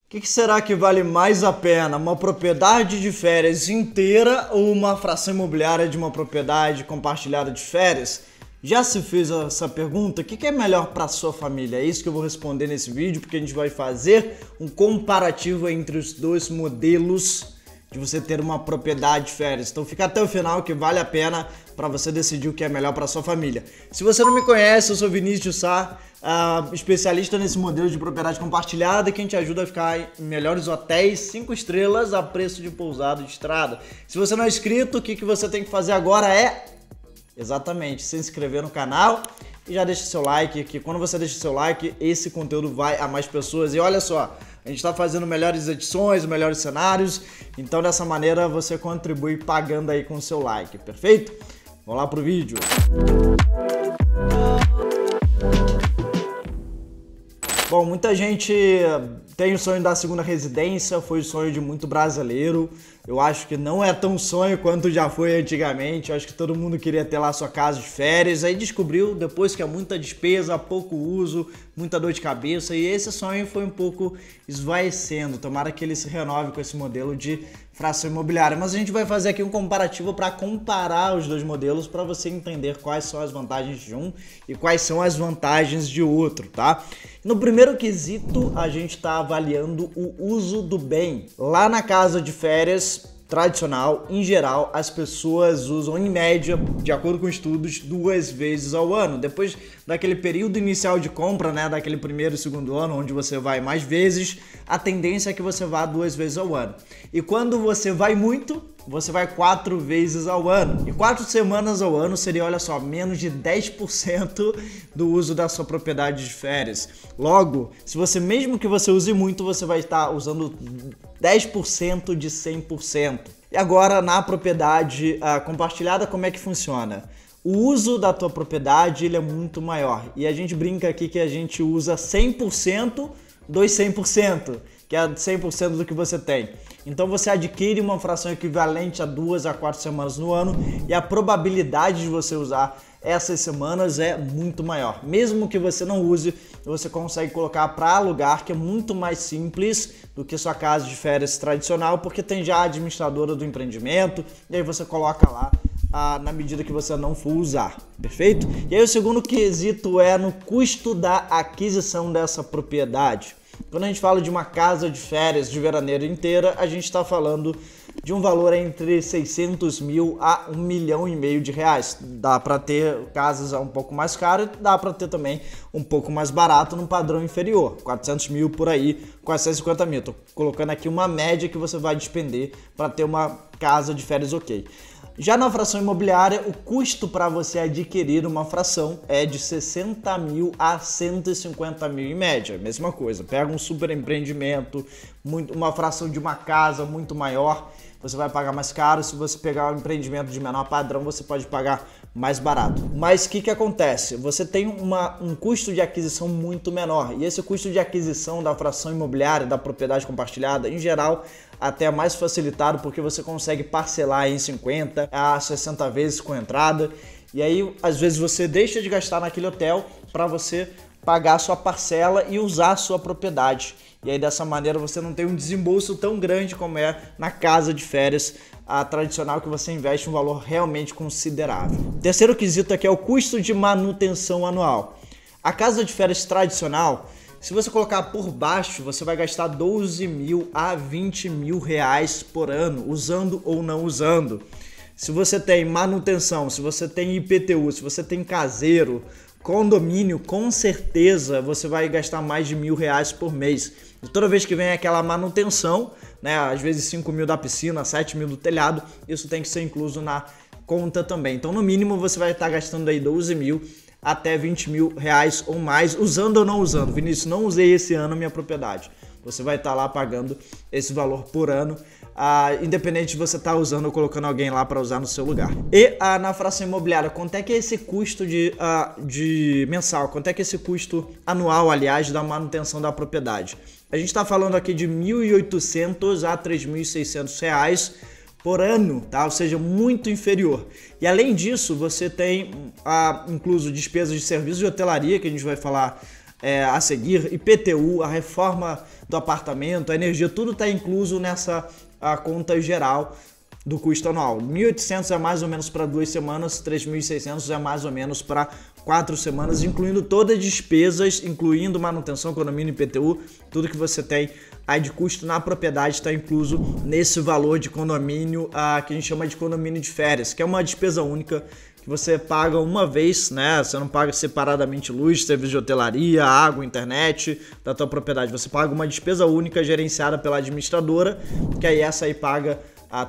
que será que vale mais a pena? Uma propriedade de férias inteira ou uma fração imobiliária de uma propriedade compartilhada de férias? Já se fez essa pergunta? O que é melhor para sua família? É isso que eu vou responder nesse vídeo, porque a gente vai fazer um comparativo entre os dois modelos de você ter uma propriedade de férias. Então fica até o final que vale a pena para você decidir o que é melhor para sua família. Se você não me conhece, eu sou Vinícius Sá, especialista nesse modelo de propriedade compartilhada, que a gente ajuda a ficar em melhores hotéis 5 estrelas a preço de pousada de estrada. Se você não é inscrito, o que você tem que fazer agora é exatamente se inscrever no canal e já deixa seu like, que quando você deixa seu like, esse conteúdo vai a mais pessoas. E olha só, a gente está fazendo melhores edições, melhores cenários, então dessa maneira você contribui pagando aí com o seu like, perfeito? Vamos lá pro vídeo. Bom, muita gente tem o sonho da segunda residência, foi o sonho de muito brasileiro. Eu acho que não é tão sonho quanto já foi antigamente. Eu acho que todo mundo queria ter lá sua casa de férias. Aí descobriu depois que é muita despesa, pouco uso, muita dor de cabeça. E esse sonho foi um pouco esvaecendo. Tomara que ele se renove com esse modelo de fração imobiliária. Mas a gente vai fazer aqui um comparativo para comparar os dois modelos para você entender quais são as vantagens de um e quais são as vantagens de outro, tá? No primeiro quesito, a gente está avaliando o uso do bem. Lá na casa de férias tradicional, em geral, as pessoas usam em média, de acordo com estudos, 2 vezes ao ano. Depois daquele período inicial de compra, né, daquele primeiro e segundo ano, onde você vai mais vezes, a tendência é que você vá 2 vezes ao ano. E quando você vai muito, você vai 4 vezes ao ano. E 4 semanas ao ano seria, olha só, menos de 10% do uso da sua propriedade de férias. Logo, se você, mesmo que você use muito, você vai estar usando 10% de 100%. E agora, na propriedade compartilhada, como é que funciona? O uso da tua propriedade ele é muito maior. E a gente brinca aqui que a gente usa 100% dos 100%, que é 100% do que você tem. Então você adquire uma fração equivalente a 2 a 4 semanas no ano e a probabilidade de você usar essas semanas é muito maior. Mesmo que você não use, você consegue colocar para alugar, que é muito mais simples do que sua casa de férias tradicional, porque tem já a administradora do empreendimento e aí você coloca lá na medida que você não for usar, perfeito? E aí o segundo quesito é no custo da aquisição dessa propriedade. Quando a gente fala de uma casa de férias de veraneio inteira, a gente está falando de um valor entre 600 mil a 1,5 milhão de reais. Dá para ter casas um pouco mais caras, dá para ter também um pouco mais barato num padrão inferior, 400 mil por aí, 450 mil. Tô colocando aqui uma média que você vai despender para ter uma casa de férias ok. Já na fração imobiliária, o custo para você adquirir uma fração é de 60 mil a 150 mil em média. Mesma coisa, pega um super empreendimento, uma fração de uma casa muito maior, você vai pagar mais caro. Se você pegar um empreendimento de menor padrão, você pode pagar mais barato. Mas o que acontece? Você tem um custo de aquisição muito menor. E esse custo de aquisição da fração imobiliária, da propriedade compartilhada, em geral, até é mais facilitado porque você consegue parcelar em 50 a 60 vezes com entrada. E aí, às vezes, você deixa de gastar naquele hotel para você pagar a sua parcela e usar a sua propriedade. E aí, dessa maneira, você não tem um desembolso tão grande como é na casa de férias tradicional, que você investe um valor realmente considerável. Terceiro quesito aqui é o custo de manutenção anual. A casa de férias tradicional, se você colocar por baixo, você vai gastar 12 mil a 20 mil reais por ano, usando ou não usando. Se você tem manutenção, se você tem IPTU, se você tem caseiro, condomínio, com certeza você vai gastar mais de R$1.000 por mês. E toda vez que vem aquela manutenção, né, às vezes 5 mil da piscina, 7 mil do telhado, isso tem que ser incluso na conta também. Então, no mínimo, você vai estar gastando aí 12 mil até 20 mil reais ou mais, usando ou não usando. Vinícius, não usei esse ano a minha propriedade. Você vai estar lá pagando esse valor por ano, independente de você estar usando ou colocando alguém lá para usar no seu lugar. E na fração imobiliária, quanto é que é esse custo de mensal? Quanto é que é esse custo anual, aliás, da manutenção da propriedade? A gente está falando aqui de R$1.800 a R$3.600 por ano, tá? Ou seja, muito inferior. E além disso, você tem incluso despesas de serviço de hotelaria, que a gente vai falar a seguir, IPTU, a reforma do apartamento, a energia, tudo está incluso nessa conta geral do custo anual. 1.800 é mais ou menos para 2 semanas, 3.600 é mais ou menos para 4 semanas, incluindo todas as despesas, incluindo manutenção, condomínio, IPTU, tudo que você tem aí de custo na propriedade está incluso nesse valor de condomínio, que a gente chama de condomínio de férias, que é uma despesa única que você paga uma vez, né? Você não paga separadamente luz, serviço de hotelaria, água, internet da tua propriedade. Você paga uma despesa única gerenciada pela administradora, que aí essa aí paga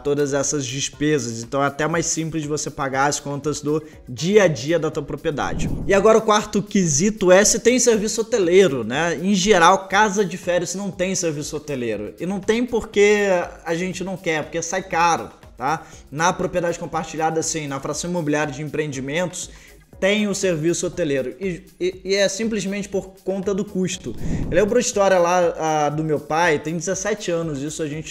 todas essas despesas. Então é até mais simples de você pagar as contas do dia a dia da tua propriedade. E agora o quarto quesito é se tem serviço hoteleiro, né? Em geral, casa de férias não tem serviço hoteleiro. E não tem porque a gente não quer, porque sai caro. Tá? Na propriedade compartilhada, sim, na fração imobiliária de empreendimentos, tem o serviço hoteleiro e é simplesmente por conta do custo. Eu lembro a história lá do meu pai, tem 17 anos,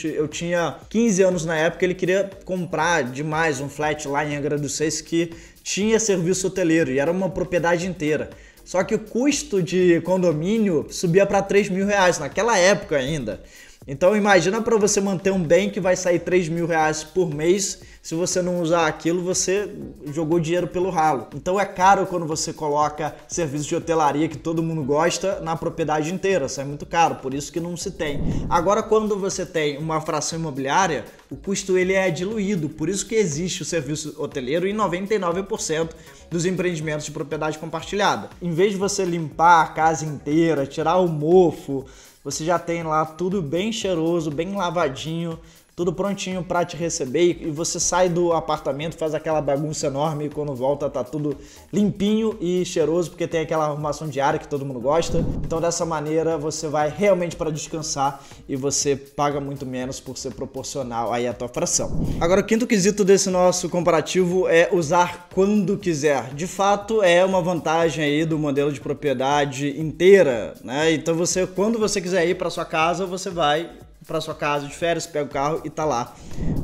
eu tinha 15 anos na época, ele queria comprar demais um flat lá em Angra dos Reis que tinha serviço hoteleiro e era uma propriedade inteira. Só que o custo de condomínio subia para R$3.000 naquela época ainda. Então imagina para você manter um bem que vai sair R$3.000 por mês, se você não usar aquilo, você jogou dinheiro pelo ralo. Então é caro quando você coloca serviço de hotelaria que todo mundo gosta na propriedade inteira, isso é muito caro, por isso que não se tem. Agora quando você tem uma fração imobiliária, o custo ele é diluído, por isso que existe o serviço hoteleiro em 99% dos empreendimentos de propriedade compartilhada. Em vez de você limpar a casa inteira, tirar o mofo, você já tem lá tudo bem cheiroso, bem lavadinho, tudo prontinho para te receber e você sai do apartamento, faz aquela bagunça enorme e quando volta tá tudo limpinho e cheiroso porque tem aquela arrumação diária que todo mundo gosta. Então dessa maneira você vai realmente para descansar e você paga muito menos por ser proporcional aí à tua fração. Agora o quinto quesito desse nosso comparativo é usar quando quiser. De fato é uma vantagem aí do modelo de propriedade inteira, né? Então quando você quiser ir para sua casa, você vai para sua casa de férias, pega o carro e tá lá.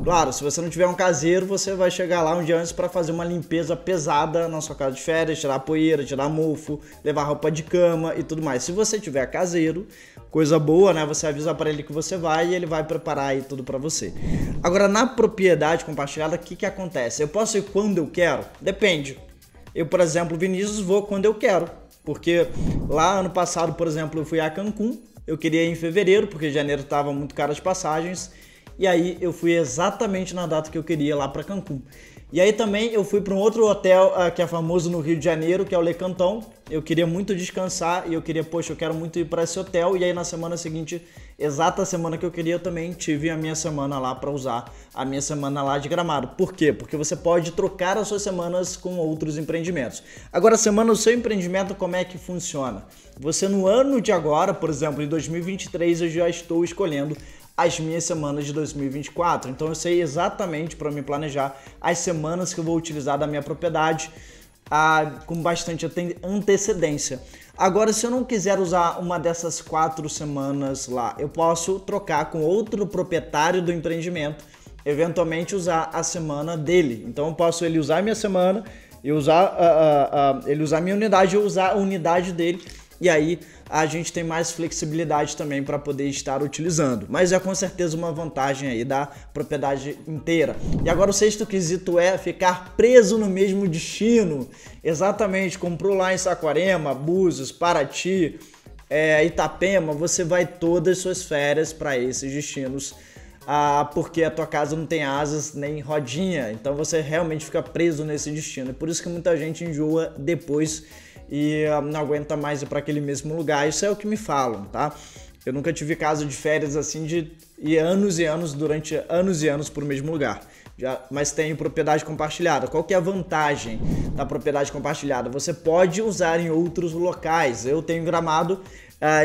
Claro, se você não tiver um caseiro, você vai chegar lá um dia antes para fazer uma limpeza pesada na sua casa de férias, tirar a poeira, tirar mofo, levar roupa de cama e tudo mais. Se você tiver caseiro, coisa boa, né? Você avisa para ele que você vai e ele vai preparar aí tudo para você. Agora, na propriedade compartilhada, o que acontece? Eu posso ir quando eu quero? Depende. Eu, por exemplo, Vinícius, vou quando eu quero. Porque lá ano passado, por exemplo, eu fui a Cancún. Eu queria ir em fevereiro, porque janeiro estava muito caro as passagens. E aí eu fui exatamente na data que eu queria lá para Cancún. E aí também eu fui para um outro hotel que é famoso no Rio de Janeiro, que é o Le Canton. Eu queria muito descansar e eu quero muito ir para esse hotel. E aí na semana seguinte, exata semana que eu queria, eu também tive a minha semana lá para usar a minha semana lá de Gramado. Por quê? Porque você pode trocar as suas semanas com outros empreendimentos. Agora, a semana do seu empreendimento, como é que funciona? Você no ano de agora, por exemplo, em 2023, eu já estou escolhendo as minhas semanas de 2024. Então eu sei exatamente para me planejar as semanas que eu vou utilizar da minha propriedade com bastante antecedência. Agora, se eu não quiser usar uma dessas 4 semanas lá, eu posso trocar com outro proprietário do empreendimento, eventualmente usar a semana dele. Então eu posso ele usar a minha semana, ele usar a minha unidade, eu usar a unidade dele. E aí a gente tem mais flexibilidade também para poder estar utilizando. Mas é com certeza uma vantagem aí da propriedade inteira. E agora o sexto quesito é ficar preso no mesmo destino. Exatamente, comprou lá em Saquarema, Búzios, Paraty, Itapema, você vai todas as suas férias para esses destinos. Porque a tua casa não tem asas nem rodinha. Então você realmente fica preso nesse destino. É por isso que muita gente enjoa depois e não aguenta mais ir para aquele mesmo lugar. Isso é o que me falam, tá? Eu nunca tive caso de férias assim de ir anos e anos, durante anos e anos, para o mesmo lugar. Mas tem propriedade compartilhada. Qual que é a vantagem da propriedade compartilhada? Você pode usar em outros locais. Eu tenho Gramado,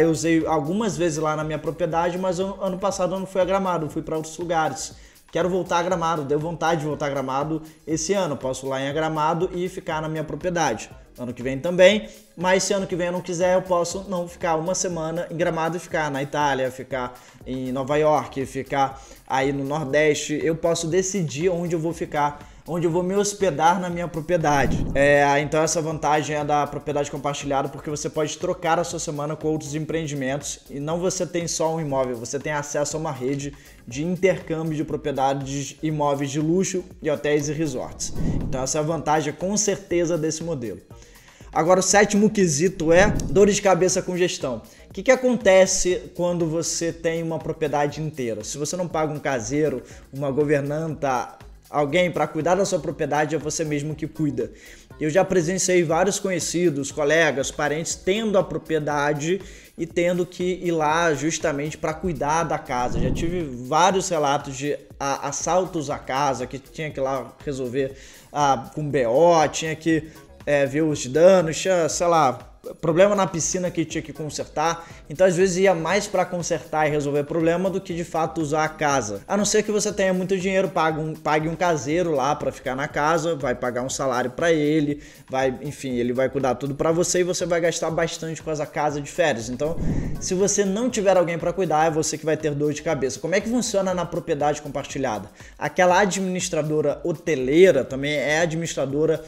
eu usei algumas vezes lá na minha propriedade, mas ano passado eu não fui a Gramado, eu fui para outros lugares. Quero voltar a Gramado, deu vontade de voltar a Gramado esse ano. Posso ir lá em Gramado e ficar na minha propriedade. Ano que vem também, mas se ano que vem eu não quiser, eu posso não ficar uma semana em Gramado e ficar na Itália, ficar em Nova York, ficar aí no Nordeste. Eu posso decidir onde eu vou ficar, onde eu vou me hospedar na minha propriedade. Então essa vantagem é da propriedade compartilhada, porque você pode trocar a sua semana com outros empreendimentos e não você tem só um imóvel, você tem acesso a uma rede de intercâmbio de propriedades imóveis de luxo e hotéis e resorts. Então essa é a vantagem com certeza desse modelo. Agora o sétimo quesito é dor de cabeça com gestão. O que acontece quando você tem uma propriedade inteira? Se você não paga um caseiro, uma governanta, alguém para cuidar da sua propriedade, é você mesmo que cuida. Eu já presenciei vários conhecidos, colegas, parentes tendo a propriedade e tendo que ir lá justamente para cuidar da casa. Já tive vários relatos de assaltos à casa, que tinha que ir lá resolver com BO, tinha que ver os danos, tinha, sei lá, problema na piscina que tinha que consertar. Então às vezes ia mais para consertar e resolver problema do que de fato usar a casa. A não ser que você tenha muito dinheiro, pague um caseiro lá para ficar na casa, vai pagar um salário para ele, enfim, ele vai cuidar tudo para você e você vai gastar bastante com essa casa de férias. Então, se você não tiver alguém para cuidar, é você que vai ter dor de cabeça. Como é que funciona na propriedade compartilhada? Aquela administradora hoteleira também é administradora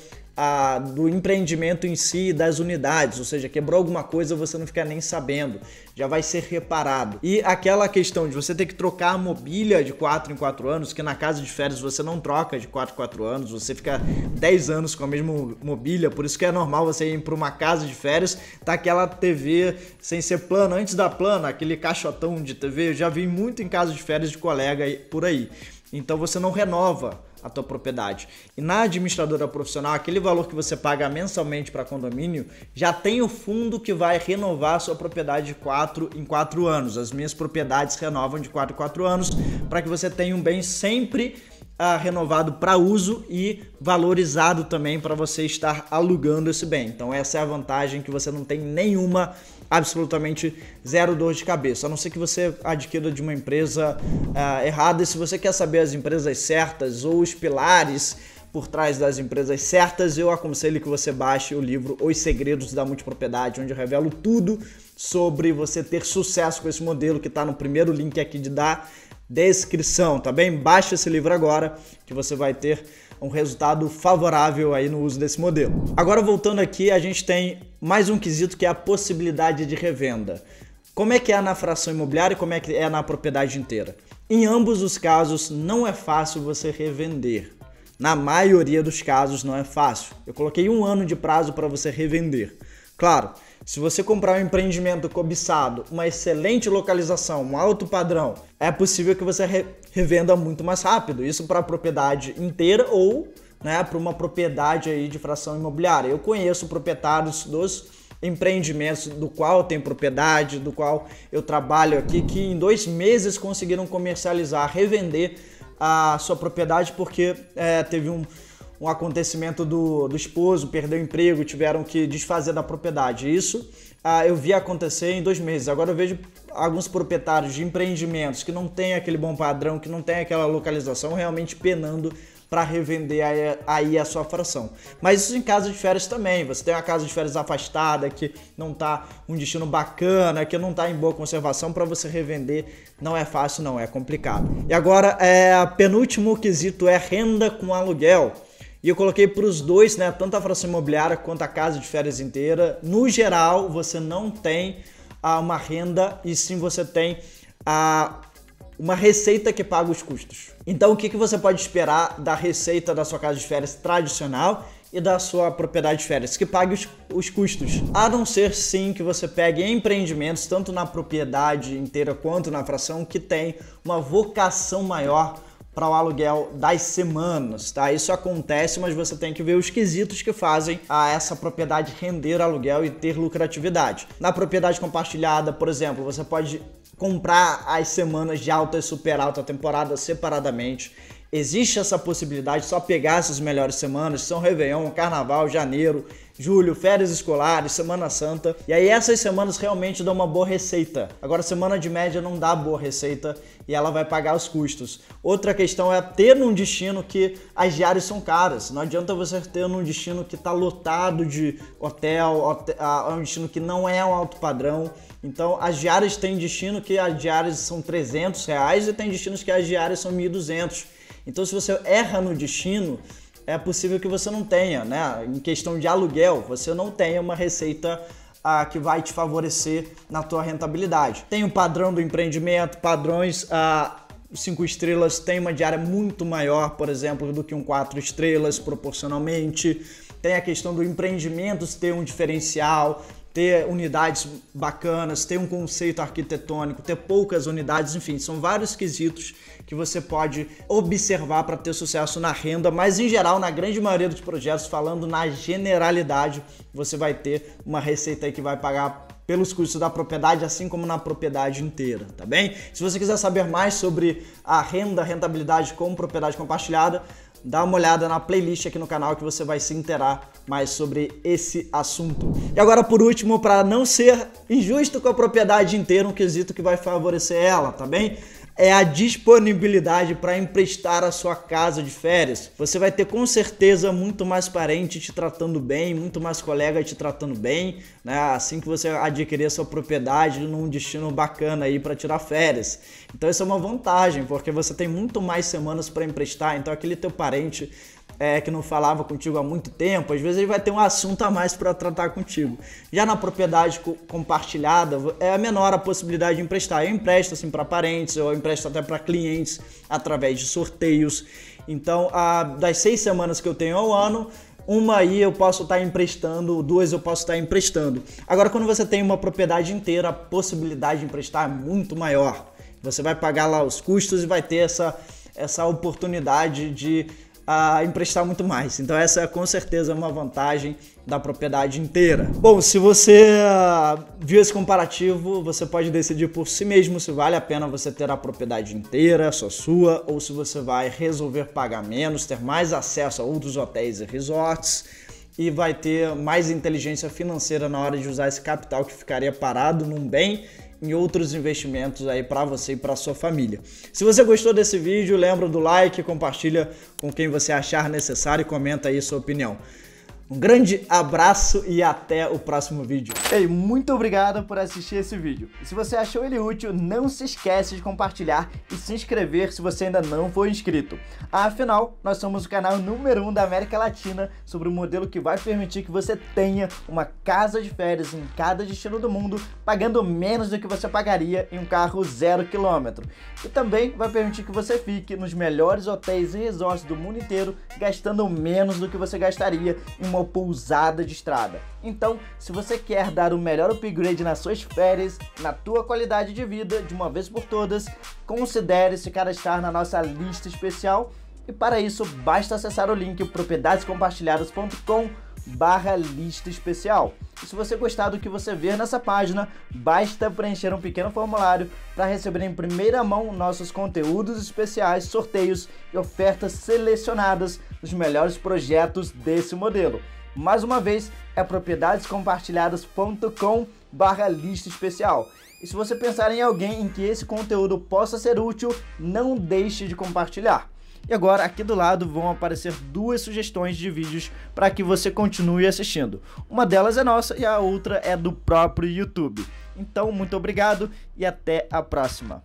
do empreendimento em si, das unidades, ou seja, quebrou alguma coisa, você não fica nem sabendo, já vai ser reparado. E aquela questão de você ter que trocar a mobília de 4 em 4 anos, que na casa de férias você não troca de 4 em 4 anos, você fica 10 anos com a mesma mobília, por isso que é normal você ir para uma casa de férias, tá aquela TV sem ser plana, antes da plana, aquele caixotão de TV, eu já vi muito em casa de férias de colega por aí. Então você não renova a tua propriedade. E na administradora profissional, aquele valor que você paga mensalmente para condomínio, já tem o fundo que vai renovar a sua propriedade de 4 em 4 anos. As minhas propriedades renovam de 4 em 4 anos para que você tenha um bem sempre renovado para uso e valorizado também para você estar alugando esse bem. Então essa é a vantagem, que você não tem nenhuma, absolutamente zero dor de cabeça, a não ser que você adquira de uma empresa errada. E se você quer saber as empresas certas ou os pilares por trás das empresas certas, eu aconselho que você baixe o livro Os Segredos da Multipropriedade, onde eu revelo tudo sobre você ter sucesso com esse modelo, que está no primeiro link aqui da descrição, tá bem? Baixa esse livro agora que você vai ter um resultado favorável aí no uso desse modelo. Agora voltando aqui, a gente tem mais um quesito, que é a possibilidade de revenda. Como é que é na fração imobiliária e como é que é na propriedade inteira? Em ambos os casos não é fácil você revender. Na maioria dos casos não é fácil. Eu coloquei 1 ano de prazo para você revender. Claro, se você comprar um empreendimento cobiçado, uma excelente localização, um alto padrão, é possível que você revenda muito mais rápido. Isso para a propriedade inteira ou para uma propriedade aí de fração imobiliária. Eu conheço proprietários dos empreendimentos do qual eu tenho propriedade, do qual eu trabalho aqui, que em 2 meses conseguiram comercializar, revender a sua propriedade, porque teve um acontecimento do esposo, perdeu o emprego, tiveram que desfazer da propriedade. Isso eu vi acontecer em 2 meses. Agora eu vejo alguns proprietários de empreendimentos que não tem aquele bom padrão, que não tem aquela localização, realmente penando para revender aí a sua fração. Mas isso em casa de férias também. Você tem uma casa de férias afastada, que não está um destino bacana, que não está em boa conservação, para você revender não é fácil, não, é complicado. E agora, penúltimo quesito é renda com aluguel. E eu coloquei para os dois, tanto a fração imobiliária quanto a casa de férias inteira. No geral, você não tem uma renda, e sim você tem uma receita que paga os custos. Então, o que você pode esperar da receita da sua casa de férias tradicional e da sua propriedade de férias? Que pague os custos. A não ser, sim, que você pegue empreendimentos, tanto na propriedade inteira quanto na fração, que tem uma vocação maior para o aluguel das semanas, tá? Isso acontece, mas você tem que ver os quesitos que fazem essa propriedade render aluguel e ter lucratividade. Na propriedade compartilhada, por exemplo, você pode comprar as semanas de alta e super alta temporada separadamente. Existe essa possibilidade, só pegar essas melhores semanas, São Réveillon, Carnaval, Janeiro, Julho, férias escolares, Semana Santa. E aí essas semanas realmente dão uma boa receita. Agora, semana de média não dá boa receita e ela vai pagar os custos. Outra questão é ter num destino que as diárias são caras. Não adianta você ter num destino que está lotado de hotel, um destino que não é um alto padrão. Então, as diárias tem destino que as diárias são R$300 e tem destinos que as diárias são R$1.200. Então, se você erra no destino, é possível que você não tenha, né? Em questão de aluguel, você não tenha uma receita que vai te favorecer na tua rentabilidade. Tem o padrão do empreendimento, padrões 5 estrelas tem uma diária muito maior, por exemplo, do que um 4 estrelas proporcionalmente. Tem a questão do empreendimento ter um diferencial, ter unidades bacanas, ter um conceito arquitetônico, ter poucas unidades, enfim, são vários quesitos que você pode observar para ter sucesso na renda, mas em geral, na grande maioria dos projetos, falando na generalidade, você vai ter uma receita aí que vai pagar pelos custos da propriedade, assim como na propriedade inteira, tá bem? Se você quiser saber mais sobre a rentabilidade com propriedade compartilhada, dá uma olhada na playlist aqui no canal que você vai se inteirar mais sobre esse assunto. E agora, por último, para não ser injusto com a propriedade inteira, um quesito que vai favorecer ela, tá bem? É a disponibilidade para emprestar a sua casa de férias. Você vai ter com certeza muito mais parente te tratando bem, muito mais colega te tratando bem, né? Assim que você adquirir a sua propriedade num destino bacana aí para tirar férias. Então isso é uma vantagem, porque você tem muito mais semanas para emprestar, então aquele teu parente que não falava contigo há muito tempo, às vezes ele vai ter um assunto a mais para tratar contigo. Já na propriedade compartilhada, é menor a possibilidade de emprestar. Eu empresto assim para parentes, eu empresto até para clientes através de sorteios. Então, das 6 semanas que eu tenho ao ano, uma aí eu posso estar emprestando, 2 eu posso estar emprestando. Agora, quando você tem uma propriedade inteira, a possibilidade de emprestar é muito maior. Você vai pagar lá os custos e vai ter essa oportunidade de emprestar muito mais. Então essa é com certeza uma vantagem da propriedade inteira. Bom, se você viu esse comparativo, você pode decidir por si mesmo se vale a pena você ter a propriedade inteira, só sua, ou se você vai resolver pagar menos, ter mais acesso a outros hotéis e resorts e vai ter mais inteligência financeira na hora de usar esse capital que ficaria parado num bem em outros investimentos aí para você e para sua família. Se você gostou desse vídeo, lembra do like, compartilha com quem você achar necessário e comenta aí sua opinião. Um grande abraço e até o próximo vídeo. Ei, muito obrigado por assistir esse vídeo. E se você achou ele útil, não se esquece de compartilhar e se inscrever se você ainda não for inscrito. Afinal, nós somos o canal número 1 da América Latina sobre um modelo que vai permitir que você tenha uma casa de férias em cada destino do mundo, pagando menos do que você pagaria em um carro 0 km. E também vai permitir que você fique nos melhores hotéis e resorts do mundo inteiro, gastando menos do que você gastaria em uma pousada de estrada. Então, se você quer dar o melhor upgrade nas suas férias, na tua qualidade de vida, de uma vez por todas, considere se cadastrar na nossa lista especial. E para isso, basta acessar o link propriedadescompartilhadas.com/lista especial. E se você gostar do que você ver nessa página, basta preencher um pequeno formulário para receber em primeira mão nossos conteúdos especiais, sorteios e ofertas selecionadas dos melhores projetos desse modelo. Mais uma vez, é propriedadescompartilhadas.com/lista especial. E se você pensar em alguém em que esse conteúdo possa ser útil, não deixe de compartilhar. E agora, aqui do lado, vão aparecer 2 sugestões de vídeos para que você continue assistindo. Uma delas é nossa e a outra é do próprio YouTube. Então, muito obrigado e até a próxima.